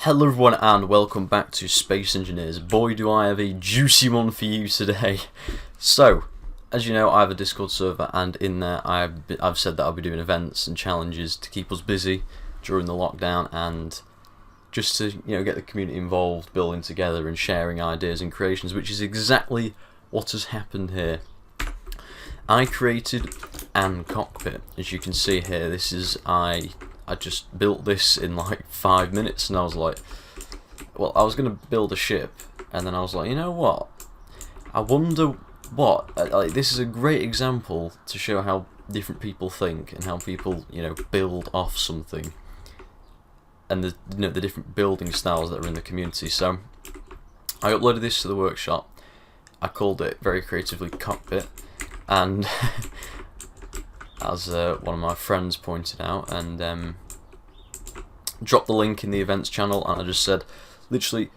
Hello everyone and welcome back to Space Engineers. Boy do I have a juicy one for you today. So, as you know, I have a Discord server and in there I've said that I'll be doing events and challenges to keep us busy during the lockdown and just to get the community involved, building together and sharing ideas and creations, which is exactly what has happened here. I created an cockpit. As you can see here, this is I just built this in like 5 minutes, and I was like, well, I was going to build a ship, and then I was like, you know what? I wonder what, like, this is a great example to show how different people think and how people, build off something, and the different building styles that are in the community. So I uploaded this to the workshop. I called it very creatively Cockpit, and as one of my friends pointed out, and dropped the link in the events channel, and I just said, literally,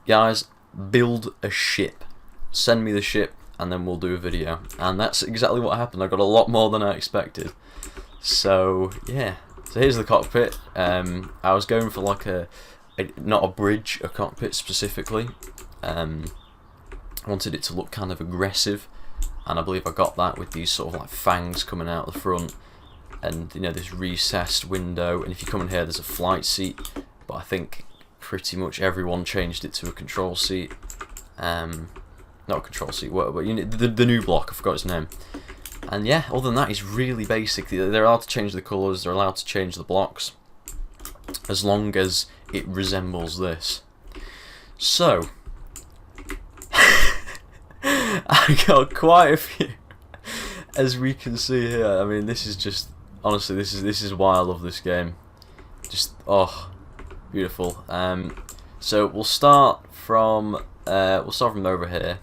guys, build a ship. Send me the ship, and then we'll do a video. And that's exactly what happened. I got a lot more than I expected. So yeah, so here's the cockpit. I was going for like not a bridge, a cockpit specifically. I wanted it to look kind of aggressive, and I believe I got that with these sort of like fangs coming out the front, and this recessed window. And if you come in here, there's a flight seat, but I think pretty much everyone changed it to a control seat. Not a control seat, but the new block, I forgot its name. And yeah, other than that, it's really basic. They're allowed to change the colours, they're allowed to change the blocks, as long as it resembles this. So I got quite a few, as we can see here. I mean, this is just, honestly, this is why I love this game. Just, oh, beautiful. So we'll start from over here,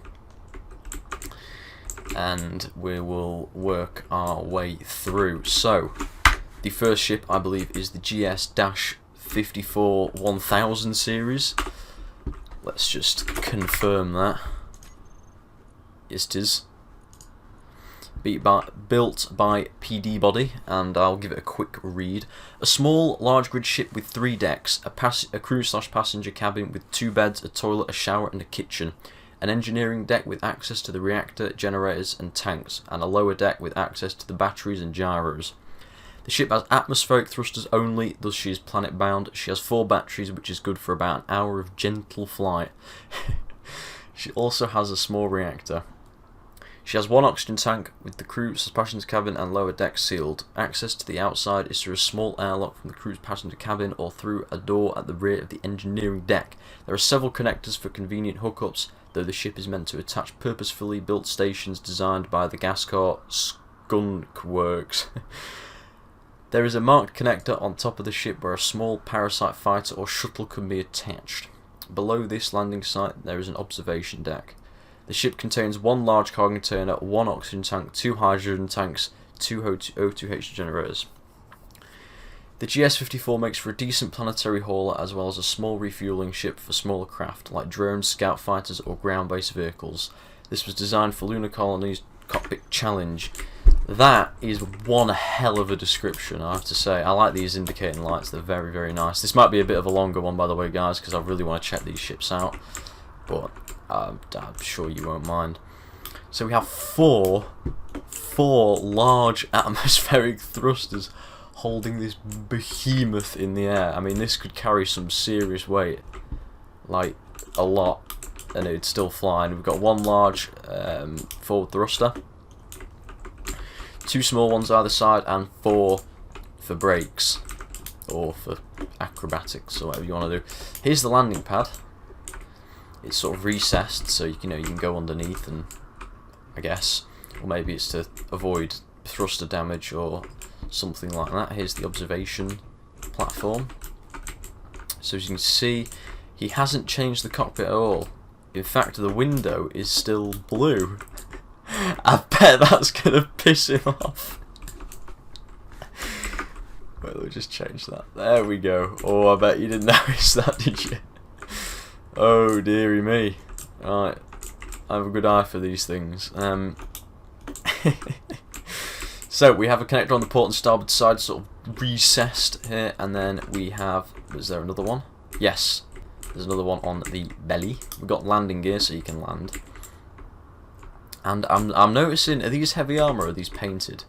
and we will work our way through. So the first ship, I believe, is the GS-54-1000 series. Let's just confirm that. Yes, it is. Built by PD Body, and I'll give it a quick read. A small, large grid ship with 3 decks, a crew/passenger cabin with 2 beds, a toilet, a shower, and a kitchen. An engineering deck with access to the reactor, generators, and tanks, and a lower deck with access to the batteries and gyros. The ship has atmospheric thrusters only, thus she is planet bound. She has 4 batteries, which is good for about an hour of gentle flight. She also has a small reactor. She has 1 oxygen tank with the crew's passenger cabin and lower deck sealed. Access to the outside is through a small airlock from the crew's passenger cabin or through a door at the rear of the engineering deck. There are several connectors for convenient hookups, though the ship is meant to attach purposefully built stations designed by the gas car Skunk Works. There is a marked connector on top of the ship where a small parasite fighter or shuttle can be attached. Below this landing site there is an observation deck. The ship contains 1 large cargo container, 1 oxygen tank, 2 hydrogen tanks, 2 O2H generators. The GS-54 makes for a decent planetary hauler, as well as a small refueling ship for smaller craft like drones, scout fighters, or ground-based vehicles. This was designed for Lunar Colony's Cockpit Challenge. That is one hell of a description, I have to say. I like these indicating lights, they're very, very nice. This might be a bit of a longer one, by the way, guys, because I really want to check these ships out, but I'm sure you won't mind. So we have four large atmospheric thrusters holding this behemoth in the air. I mean, this could carry some serious weight, like a lot, and it'd still fly. And we've got 1 large forward thruster, 2 small ones either side, and 4 for brakes or for acrobatics or whatever you want to do. Here's the landing pad. It's sort of recessed, so you can go underneath, and I guess, or maybe it's to avoid thruster damage or something like that. Here's the observation platform. So as you can see, he hasn't changed the cockpit at all. In fact, the window is still blue. I bet that's gonna piss him off. Wait, let me just change that. There we go. Oh, I bet you didn't notice that, did you? Oh dearie me. Right, I have a good eye for these things. So we have a connector on the port and starboard side, sort of recessed here, and then we have, is there another one? Yes, There's another one on the belly. We've got landing gear so you can land. And I'm noticing, are these heavy armour or are these painted?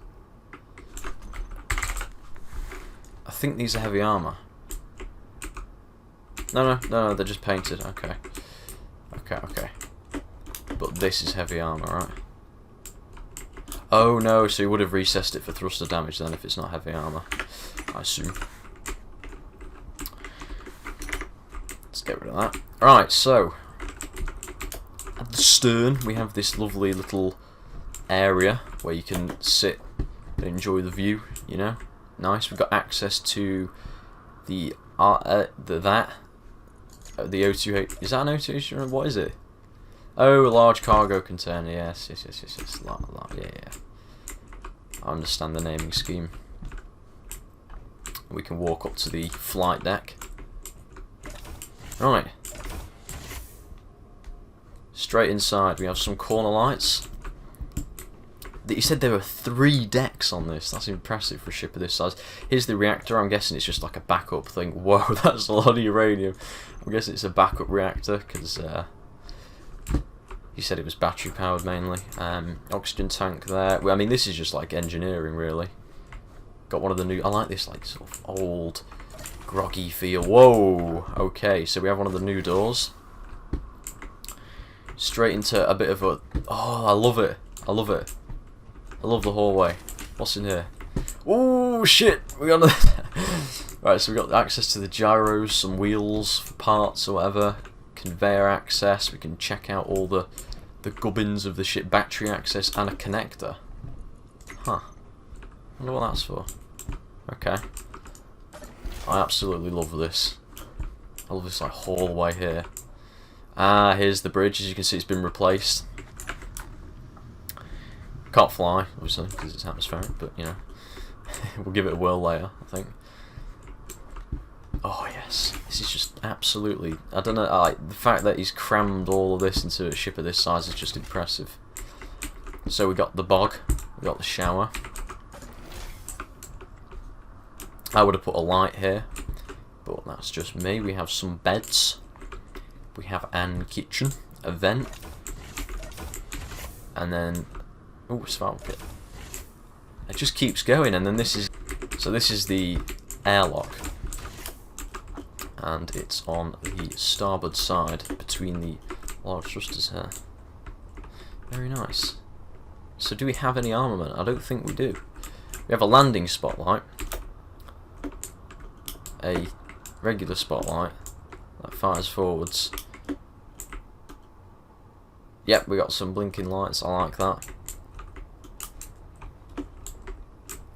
I think these are heavy armour. No, they're just painted. Okay. Okay. But this is heavy armour, right? Oh no, so he would have recessed it for thruster damage then if it's not heavy armour, I assume. Let's get rid of that. Right, so at the stern we have this lovely little area where you can sit and enjoy the view, you know. Nice. We've got access to the O2H. Is that an O2H? What is it? Oh, a large cargo container. Yes. Yeah. I understand the naming scheme. We can walk up to the flight deck. Right. Straight inside, we have some corner lights. You said there were 3 decks on this. That's impressive for a ship of this size. Here's the reactor. I'm guessing it's just like a backup thing. Whoa, that's a lot of uranium. I'm guessing it's a backup reactor because you said it was battery powered mainly. Oxygen tank there. I mean, this is just like engineering, really. Got one of the new. I like this like sort of old, groggy feel. Whoa. Okay, so we have one of the new doors. Straight into a bit of a. Oh, I love it. I love the hallway. What's in here? Oh shit! We got right. So we got access to the gyros, some wheels for parts or whatever. Conveyor access. We can check out all the gubbins of the ship. Battery access and a connector. Huh. I wonder what that's for. Okay. I absolutely love this. I love this like hallway here. Ah, here's the bridge. As you can see, it's been replaced. Can't fly, obviously, because it's atmospheric, but you know, we'll give it a whirl later, I think. Oh yes, this is just absolutely. I don't know. The fact that he's crammed all of this into a ship of this size is just impressive. So we got the bog, we got the shower. I would have put a light here, but that's just me. We have some beds. We have an kitchen, a vent, and then survival kit. It just keeps going, and then this is the airlock, and it's on the starboard side between the large thrusters here. Very nice. So do we have any armament? I don't think we do. We have a landing spotlight, a regular spotlight that fires forwards. Yep, we got some blinking lights. I like that.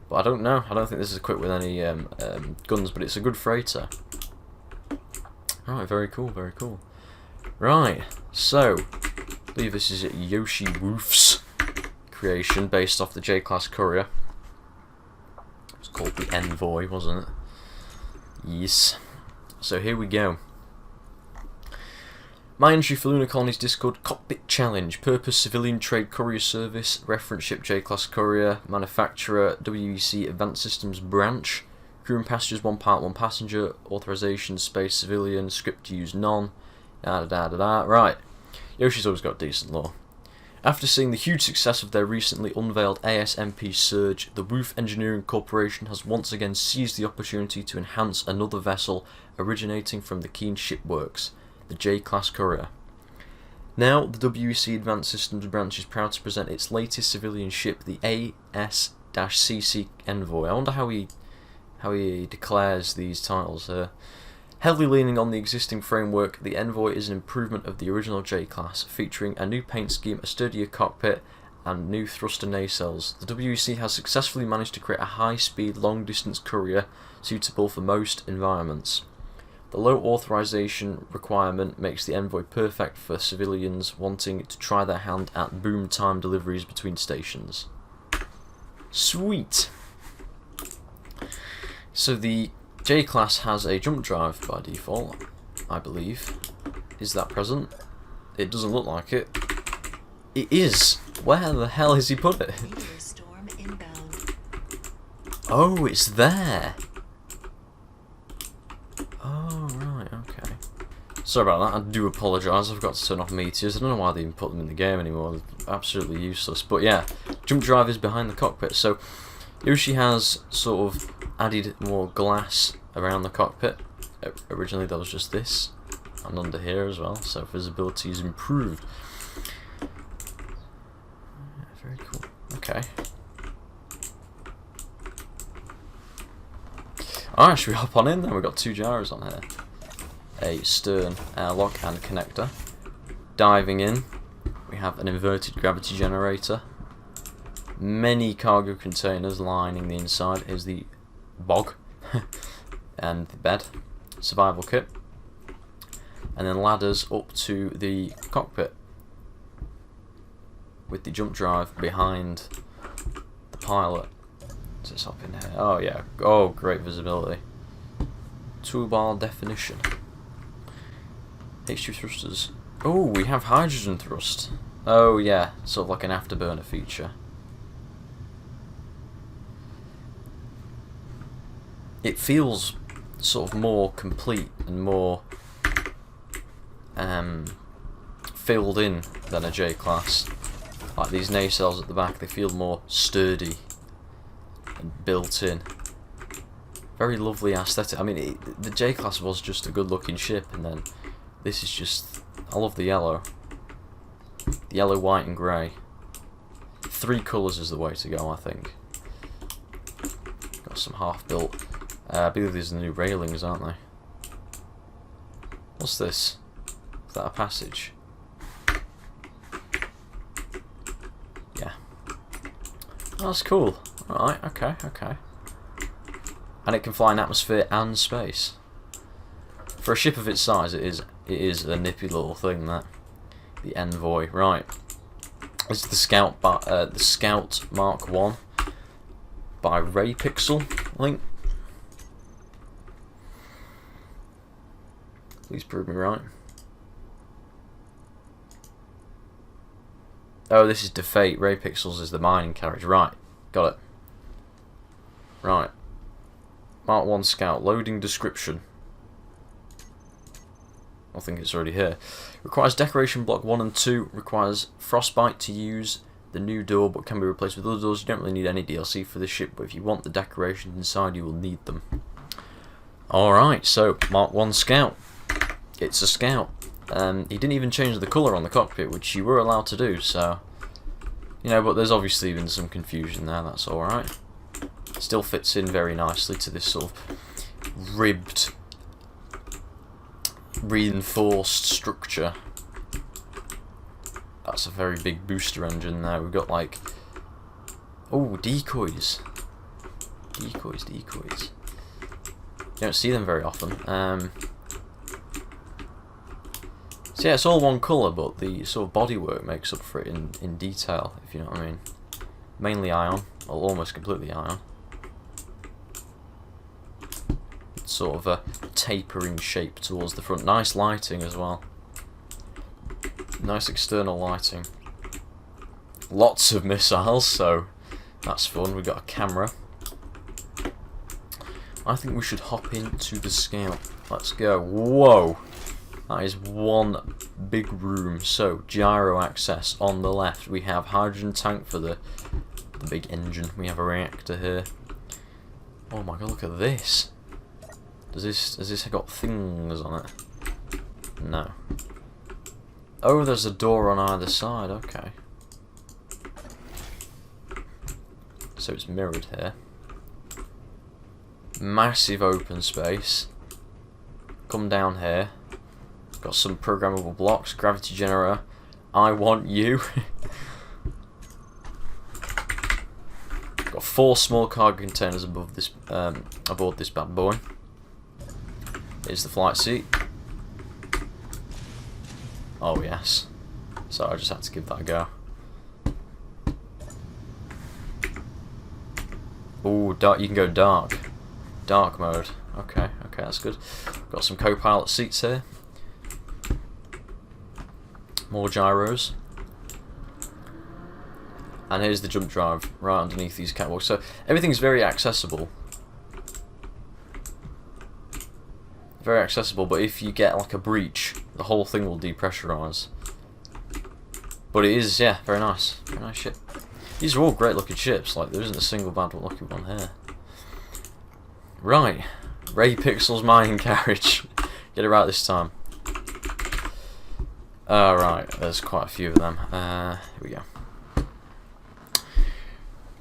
But I don't know. I don't think this is equipped with any guns, but it's a good freighter. Right, very cool, very cool. Right, so I believe this is Yoshi Woof's creation based off the J-Class Courier. It's called the Envoy, wasn't it? Yes. So here we go. My entry for Lunar Colony's Discord: Cockpit Challenge, Purpose Civilian Trade Courier Service, Reference Ship J-Class Courier, Manufacturer WEC Advanced Systems Branch, Crew and Passengers 1 Part 1 Passenger, Authorization Space Civilian, Script Use None, Right, Yoshi's always got decent lore. After seeing the huge success of their recently unveiled ASMP Surge, the Woof Engineering Corporation has once again seized the opportunity to enhance another vessel originating from the Keen Shipworks, the J-Class Courier. Now, the WEC Advanced Systems Branch is proud to present its latest civilian ship, the AS-CC Envoy. I wonder how he declares these titles here. Heavily leaning on the existing framework, the Envoy is an improvement of the original J-Class, featuring a new paint scheme, a sturdier cockpit, and new thruster nacelles. The WEC has successfully managed to create a high-speed, long-distance courier suitable for most environments. The low authorization requirement makes the Envoy perfect for civilians wanting to try their hand at boom time deliveries between stations. Sweet! So the J-Class has a jump drive by default, I believe. Is that present? It doesn't look like it. It is! Where the hell has he put it? Oh, it's there! Sorry about that, I do apologise, I forgot to turn off meteors. I don't know why they even put them in the game anymore, they're absolutely useless. But yeah, jump drive is behind the cockpit, so Yoshi has sort of added more glass around the cockpit. Originally there was just this, and under here as well, so visibility is improved. Yeah, very cool. Okay. Alright, should we hop on in then? We've got 2 gyros on here. A stern airlock and connector. Diving in, we have an inverted gravity generator. Many cargo containers lining the inside. Here's the bog and the bed. Survival kit. And then ladders up to the cockpit with the jump drive behind the pilot. So let's hop in here. Oh yeah, oh great visibility. Toolbar definition. H2 thrusters. Oh, we have hydrogen thrust. Oh yeah, sort of like an afterburner feature. It feels sort of more complete and more filled in than a J-class. Like these nacelles at the back, they feel more sturdy and built in. Very lovely aesthetic. I mean, the J-class was just a good looking ship, and then this is just, I love the yellow. The yellow, white and grey. 3 colours is the way to go, I think. Got some half-built. I believe these are the new railings, aren't they? What's this? Is that a passage? Yeah. Oh, that's cool. Alright, okay, okay. And it can fly in atmosphere and space. For a ship of its size, it is a nippy little thing, that. The Envoy. Right. This is the Scout Mark 1 by Ray Pixel, I think. Please prove me right. Oh, this is Defate. Ray Pixels is the mining carriage. Right. Got it. Right. Mark 1 Scout. Loading description. I think it's already here. Requires decoration block 1 and 2. Requires frostbite to use the new door, but can be replaced with other doors. You don't really need any DLC for this ship, but if you want the decorations inside, you will need them. Alright, so Mark 1 Scout. It's a Scout. He didn't even change the colour on the cockpit, which you were allowed to do, so... You know, but there's obviously been some confusion there, that's alright. Still fits in very nicely to this sort of ribbed, reinforced structure. That's a very big booster engine there. We've got like... Oh, decoys. Decoys. You don't see them very often. So yeah, it's all one colour, but the sort of bodywork makes up for it in detail, if you know what I mean. Mainly ion, or almost completely ion. It's sort of a tapering shape towards the front. Nice lighting as well. Nice external lighting. Lots of missiles, so that's fun. We've got a camera. I think we should hop into the Scout. Let's go. Whoa! That is one big room. So, gyro access on the left. We have hydrogen tank for the big engine. We have a reactor here. Oh my god, look at this. Has this got things on it? No. Oh, there's a door on either side. Okay. So it's mirrored here. Massive open space. Come down here. Got some programmable blocks, gravity generator. I want you. Got 4 small cargo containers above this, aboard this bad boy. Here's the flight seat. Oh yes. So I just had to give that a go. Ooh, dark. You can go dark. Dark mode. Okay, that's good. Got some co-pilot seats here. More gyros. And here's the jump drive right underneath these catwalks. So everything's very accessible. Very accessible, but if you get like a breach the whole thing will depressurise. But it is, yeah, very nice. Very nice ship. These are all great looking ships, like there isn't a single bad looking one here. Right. Ray Pixel's mining carriage. Get it right this time. Right, there's quite a few of them. Here we go.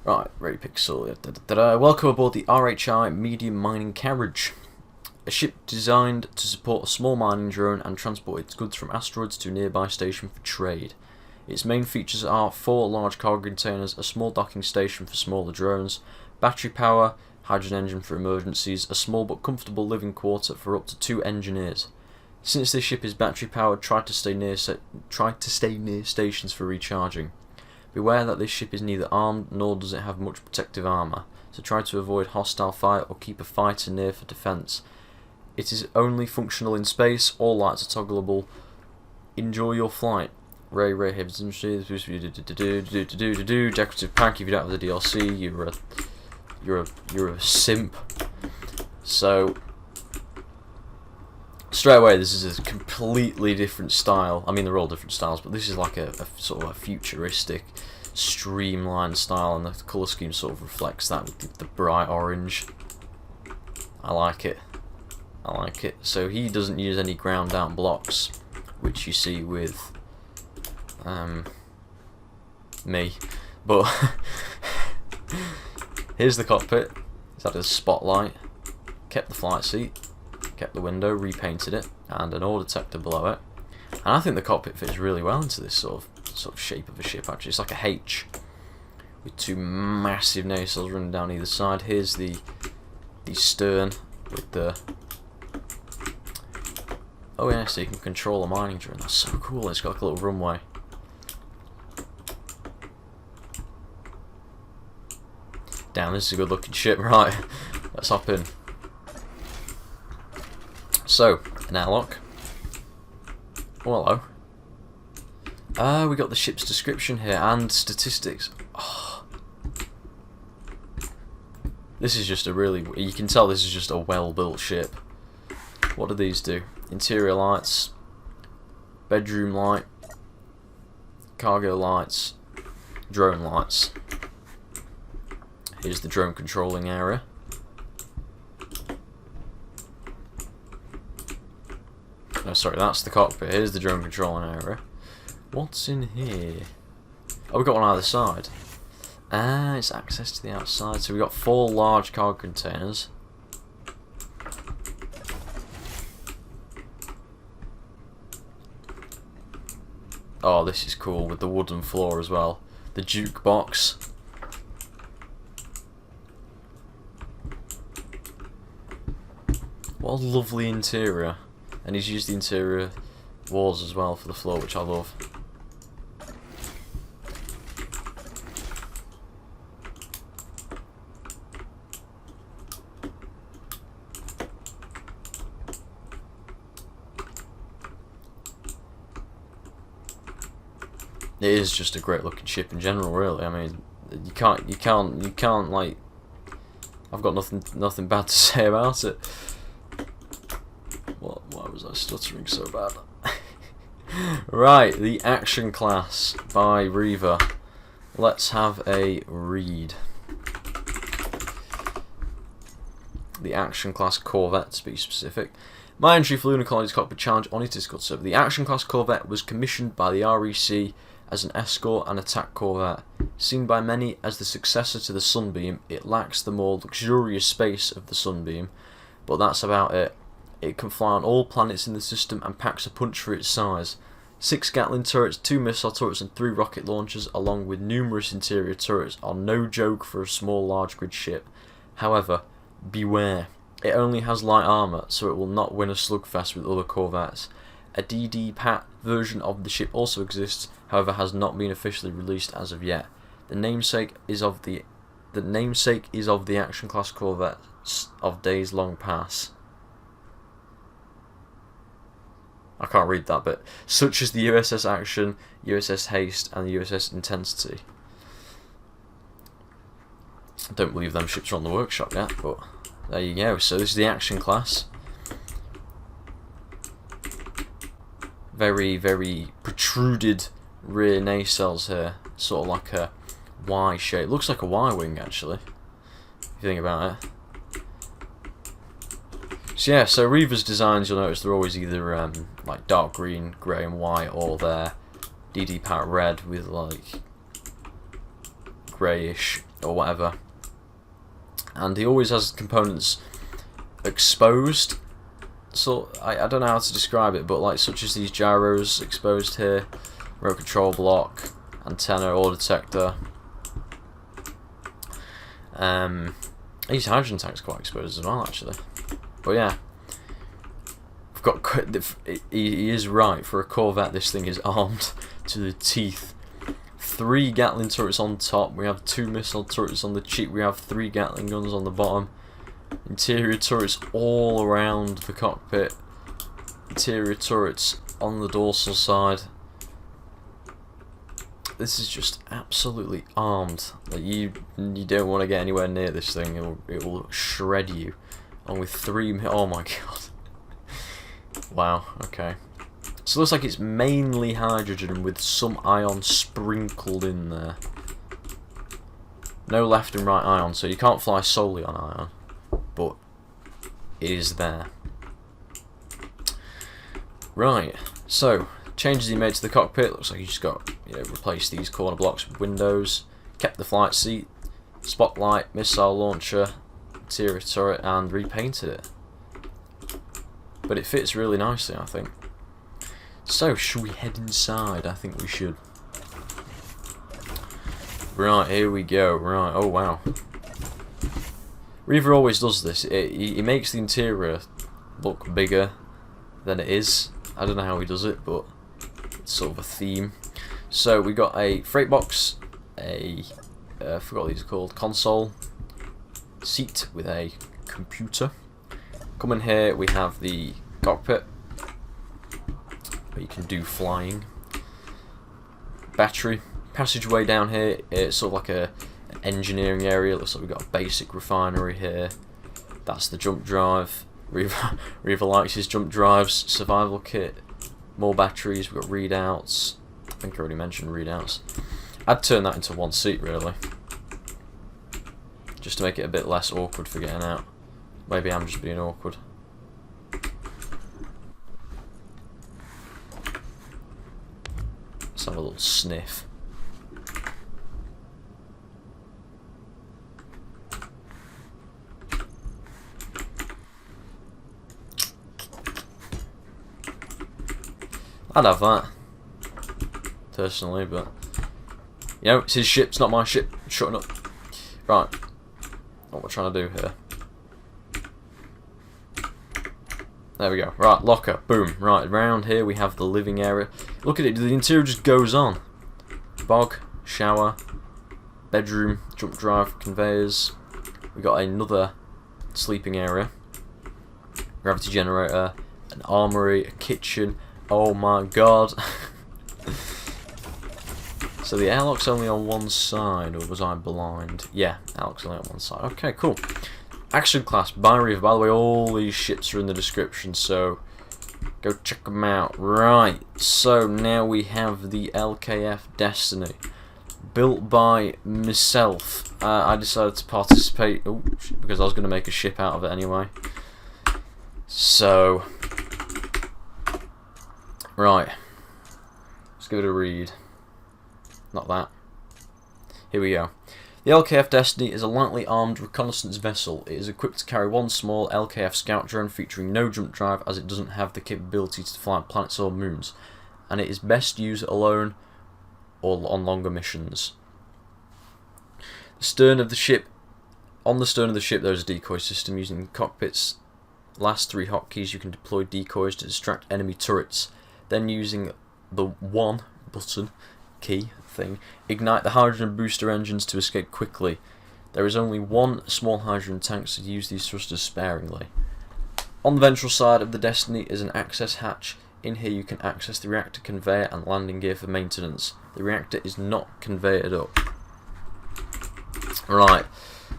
Right, Ray Pixel. Welcome aboard the RHI Medium Mining Carriage. A ship designed to support a small mining drone and transport its goods from asteroids to a nearby station for trade. Its main features are 4 large cargo containers, a small docking station for smaller drones, battery power, hydrogen engine for emergencies, a small but comfortable living quarter for up to 2 engineers. Since this ship is battery powered, try to stay near stations for recharging. Beware that this ship is neither armed nor does it have much protective armour, so try to avoid hostile fire or keep a fighter near for defence. It is only functional in space, all lights are toggleable. Enjoy your flight. Ray Hibbs Industries, decorative pack. If you don't have the DLC, you're a simp. So straight away, this is a completely different style. I mean, they're all different styles, but this is like a sort of a futuristic, streamlined style, and the colour scheme sort of reflects that with the bright orange. I like it. I like it. So he doesn't use any ground down blocks, which you see with me. But here's the cockpit. It's had a spotlight, kept the flight seat, kept the window, repainted it, and an ore detector below it. And I think the cockpit fits really well into this sort of shape of a ship. Actually, it's like a H with 2 massive nacelles running down either side. Here's the stern with the. Oh yeah, so you can control a mining drone. That's so cool. It's got like a little runway. Damn, this is a good looking ship. Right, let's hop in. So, an airlock. Oh, hello. We got the ship's description here and statistics. Oh. This is just a really, you can tell this is just a well-built ship. What do these do? Interior lights, bedroom light, cargo lights, drone lights. Here's the drone controlling area. Oh, sorry, that's the cockpit. Here's the drone controlling area. What's in here? Oh, we've got one either side. Ah, it's access to the outside. So we've got 4 large cargo containers. Oh, this is cool with the wooden floor as well. The jukebox. What a lovely interior. And he's used the interior walls as well for the floor, which I love. It is just a great looking ship in general, really. I mean, you can't like. I've got nothing bad to say about it. Why was I stuttering so bad? Right, the Action Class by Reaver. Let's have a read. The Action Class Corvette, to be specific. My entry for Lunar Colony's Cockpit Challenge on its Discord server. The Action Class Corvette was commissioned by the REC as an escort and attack corvette. Seen by many as the successor to the Sunbeam, it lacks the more luxurious space of the Sunbeam, but that's about it. It can fly on all planets in the system and packs a punch for its size. 6 Gatling turrets, 2 missile turrets and 3 rocket launchers, along with numerous interior turrets, are no joke for a small large grid ship. However, beware. It only has light armour, so it will not win a slugfest with other corvettes. A DD-PAT version of the ship also exists, however has not been officially released as of yet. The namesake is of the Action Class Corvettes of days long past. I can't read that bit. Such as the USS Action, USS Haste, and the USS Intensity. I don't believe them ships are on the workshop yet, but there you go. So this is the Action Class. very, very protruded rear nacelles here, sort of like a Y shape. Looks like a Y wing actually, if you think about it. So yeah, so Reaver's designs, you'll notice they're always either like dark green, grey and white, or they're DD Pat red with like greyish or whatever. And he always has components exposed. So I don't know how to describe it, but like such as these gyros exposed here, remote control block, antenna, ore detector. These hydrogen tanks quite exposed as well, actually. But yeah, we've got. He is right, for a Corvette. This thing is armed to the teeth. 3 Gatling turrets on top. We have 2 missile turrets on the cheek. We have 3 Gatling guns on the bottom. Interior turrets all around the cockpit. Interior turrets on the dorsal side. This is just absolutely armed. Like you don't want to get anywhere near this thing. It will shred you. And with 3, oh my god. Wow. Okay. So it looks like it's mainly hydrogen with some ion sprinkled in there. No left and right ion, so you can't fly solely on ion, but it is there. Right. So changes he made to the cockpit. Looks like he just got, replaced these corner blocks with windows, kept the flight seat, spotlight, missile launcher, interior turret, and repainted it. But it fits really nicely, I think. So, should we head inside? I think we should. Right, here we go. Right, oh wow. Reaver always does this. He makes the interior look bigger than it is. I don't know how he does it, but it's sort of a theme. So, we got a freight box, I forgot what these are called, console, seat with a computer. Come in here, we have the cockpit, where you can do flying. Battery. Passageway down here, it's sort of like an engineering area. Looks like we've got a basic refinery here. That's the jump drive. Reaver likes his jump drives. Survival kit. More batteries, we've got readouts. I think I already mentioned readouts. I'd turn that into 1 seat, really. Just to make it a bit less awkward for getting out. Maybe I'm just being awkward. Let's have a little sniff. I'd have that, personally, but it's his ship, it's not my ship. Shutting up. Right, what we're trying to do here. There we go. Right, locker. Boom. Right, around here we have the living area. Look at it, the interior just goes on. Bog, shower, bedroom, jump drive, conveyors. We got another sleeping area. Gravity generator, an armory, a kitchen. Oh my god. So the airlock's only on one side, or was I blind? Yeah, airlock's only on one side. Okay, cool. Action class by Reaver. By the way, all these ships are in the description, so go check them out. Right, so now we have the LKF Destiny, built by myself. I decided to participate because I was going to make a ship out of it anyway. So, right, let's give it a read. Not that. Here we go. The LKF Destiny is a lightly armed reconnaissance vessel. It is equipped to carry one small LKF scout drone featuring no jump drive, as it doesn't have the capability to fly planets or moons, and it is best used alone or on longer missions. The stern of the ship. On the stern of the ship there is a decoy system. Using the cockpit's last 3 hotkeys you can deploy decoys to distract enemy turrets. Then using the 1 button key thing, ignite the hydrogen booster engines to escape quickly. There is only 1 small hydrogen tank, so use these thrusters sparingly. On the ventral side of the Destiny is an access hatch. In here you can access the reactor conveyor and landing gear for maintenance. The reactor is not conveyored up. Right,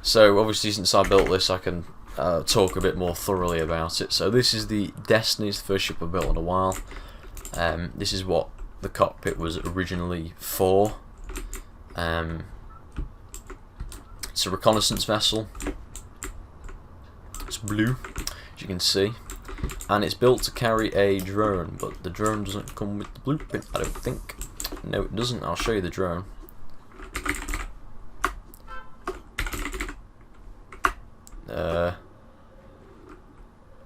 so obviously since I built this I can talk a bit more thoroughly about it. So this is the Destiny's first ship I've built in a while. This is what the cockpit was originally for. It's a reconnaissance vessel. It's blue, as you can see, and it's built to carry a drone, but the drone doesn't come with the blueprint, I don't think. No, it doesn't. I'll show you the drone.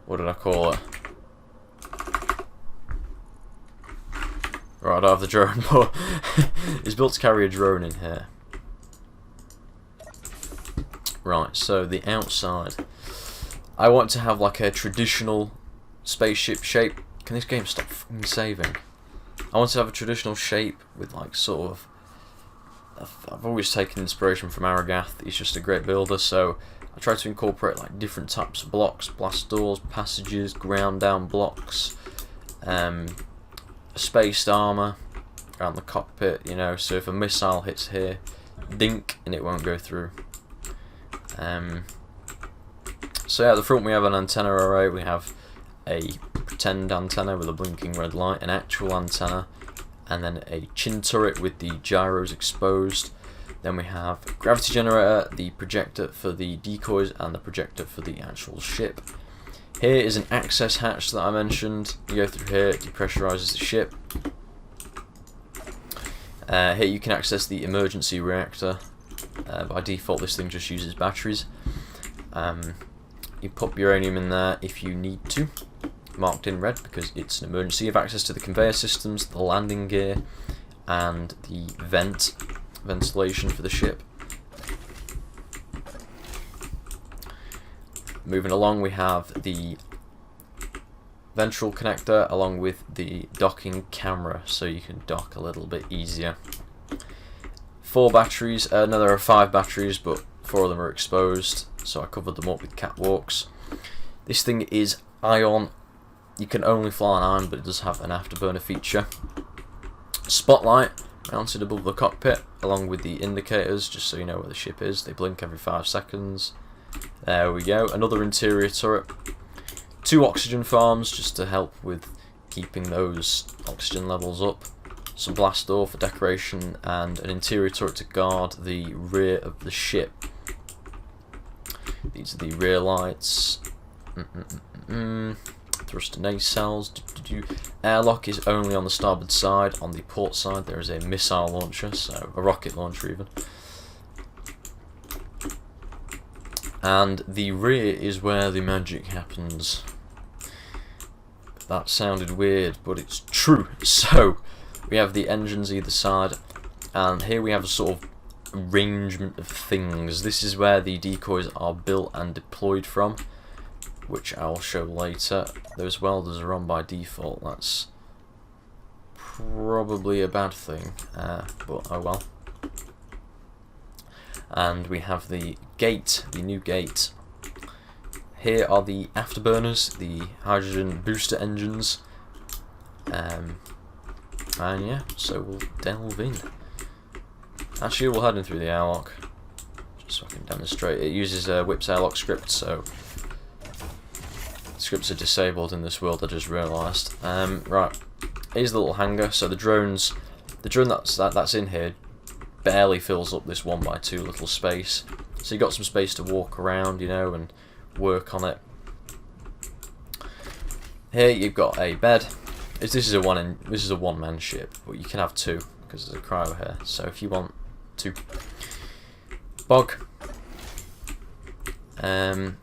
What did I call it? Right, I don't have the drone, but it's built to carry a drone in here. Right, so the outside. I want to have like a traditional spaceship shape. Can this game stop fucking saving? I want to have a traditional shape with like sort of... I've always taken inspiration from Aragath. He's just a great builder, so I try to incorporate like different types of blocks, blast doors, passages, ground down blocks, spaced armour around the cockpit, you know, so if a missile hits here, dink, and it won't go through. So yeah, at the front we have an antenna array. We have a pretend antenna with a blinking red light, an actual antenna, and then a chin turret with the gyros exposed. Then we have a gravity generator, the projector for the decoys, and the projector for the actual ship. Here is an access hatch that I mentioned. You go through here, it depressurizes the ship. Here you can access the emergency reactor. By default this thing just uses batteries. You pop uranium in there if you need to, marked in red because it's an emergency. You have access to the conveyor systems, the landing gear, and the ventilation for the ship. Moving along, we have the Ventral Connector along with the docking camera, so you can dock a little bit easier. 4 batteries, no, there are 5 batteries, but 4 of them are exposed, so I covered them up with catwalks. This thing is ion. You can only fly on iron, but it does have an afterburner feature. Spotlight mounted above the cockpit, along with the indicators, just so you know where the ship is. They blink every 5 seconds. There we go. Another interior turret. 2 oxygen farms, just to help with keeping those oxygen levels up. Some blast door for decoration, and an interior turret to guard the rear of the ship. These are the rear lights. Thruster nacelles. Airlock is only on the starboard side. On the port side there is a missile launcher, so a rocket launcher even. And the rear is where the magic happens. That sounded weird, but it's true. So we have the engines either side, and here we have a sort of arrangement of things. This is where the decoys are built and deployed from, which I'll show later. Those welders are on by default. That's probably a bad thing, but oh well. And we have the gate, the new gate. Here are the afterburners, the hydrogen booster engines. And yeah, so we'll delve in. Actually, we'll head in through the airlock, just so I can demonstrate. It uses a Whip's airlock script, so scripts are disabled in this world, I just realised. Right, here's the little hangar. So the drone that's in here barely fills up this 1x2 little space. So you've got some space to walk around, you know, and work on it. Here you've got a bed. This is a one-man ship, but you can have 2 because there's a cryo here. So if you want 2, bog.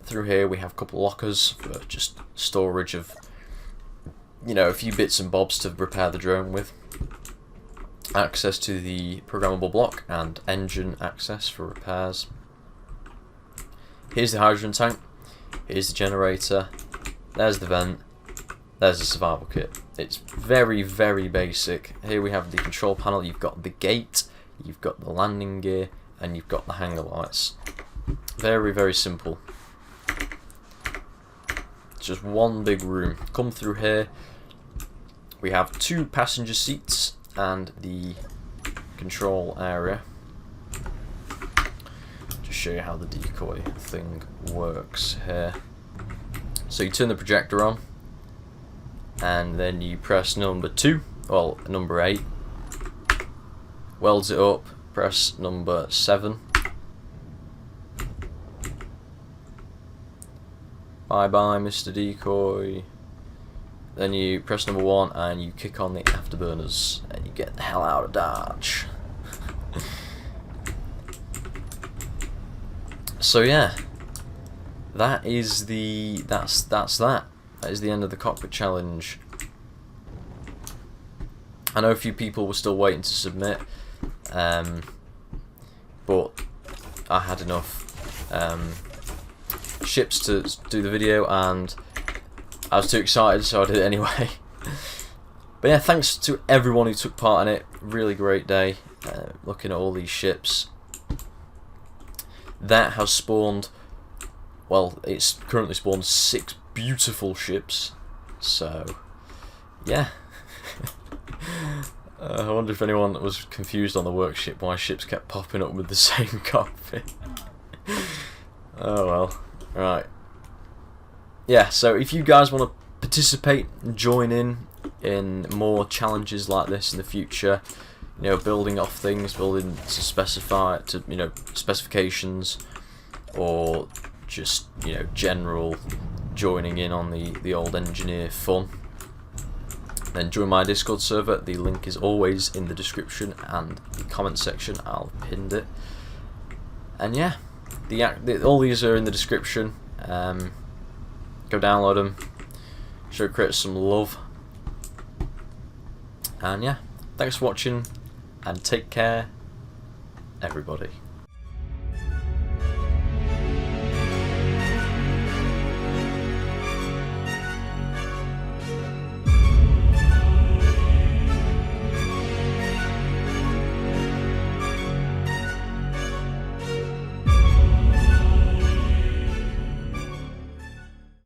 Through here we have a couple of lockers for just storage of, you know, a few bits and bobs to repair the drone with. Access to the programmable block and engine access for repairs. Here's the hydrogen tank. Here's the generator. There's the vent. There's the survival kit. It's very, very basic. Here we have the control panel. You've got the gate, you've got the landing gear, and you've got the hangar lights. Very, very simple. It's just one big room. Come through here. We have 2 passenger seats and the control area. Just show you how the decoy thing works here. So you turn the projector on. and then you press number 2, well, number 8, welds it up, press number 7, bye bye Mr. Decoy, then you press number 1 and you kick on the afterburners and you get the hell out of Dodge. So yeah, that is the that is the end of the cockpit challenge. I know a few people were still waiting to submit, but I had enough ships to do the video and I was too excited, so I did it anyway. But yeah, thanks to everyone who took part in it. Really great day looking at all these ships. That has spawned, well, it's currently spawned 6 beautiful ships. So yeah. I wonder if anyone was confused on the workship why ships kept popping up with the same cockpit. Oh well. Right. Yeah, so if you guys want to participate and join in more challenges like this in the future, you know, building off things, building to specify to, you know, specifications, or just, you know, general joining in on the old engineer fun, then join my Discord server. The link is always in the description and the comment section. I'll pinned it. And yeah, all these are in the description. Go download them, show creators some love, and yeah, thanks for watching and take care everybody.